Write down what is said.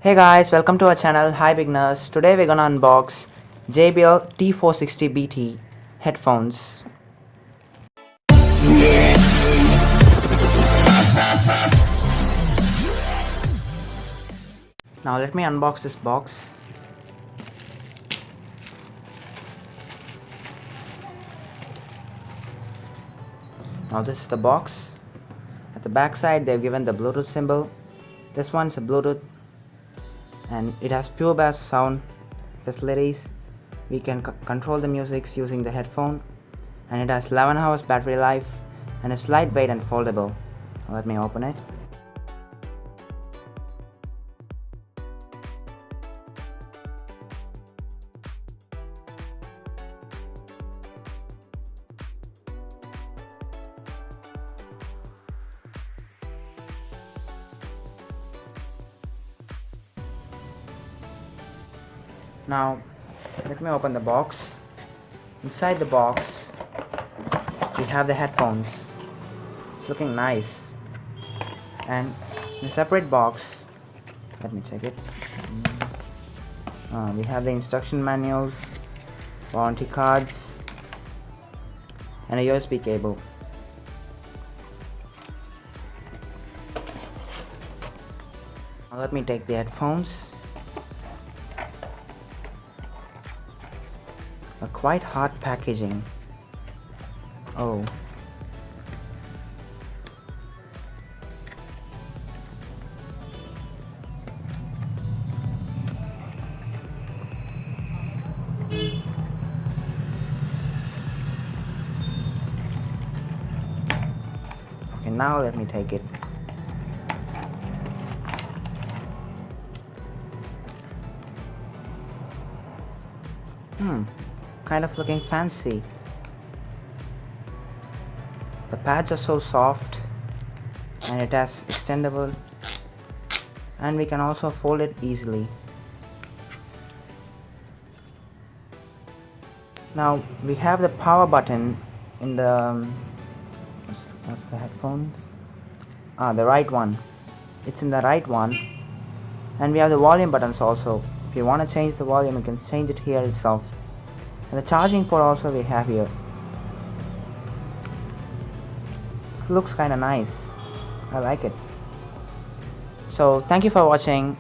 Hey guys, welcome to our channel. Hi beginners. Today we're gonna unbox JBL T460BT headphones. Now let me unbox this box. Now this is the box. At the back side they've given the Bluetooth symbol. This one's a Bluetooth and it has pure bass sound facilities. We can control the music using the headphone, and it has 11 hours battery life and it's lightweight and foldable. Now let me open it. Now let me open the box. Inside the box we have the headphones. It's looking nice. And in a separate box, let me check it. We have the instruction manuals, warranty cards, and a USB cable. Now let me take the headphones. A quite hard packaging. Oh. Okay, now let me take it. Kind of looking fancy. The pads are so soft and it has extendable, and we can also fold it easily. Now we have the power button in the what's the headphones? The right one. It's in the right one, and we have the volume buttons also. If you want to change the volume, you can change it here itself. And the charging port also we have here. This looks kinda nice. I like it. So thank you for watching.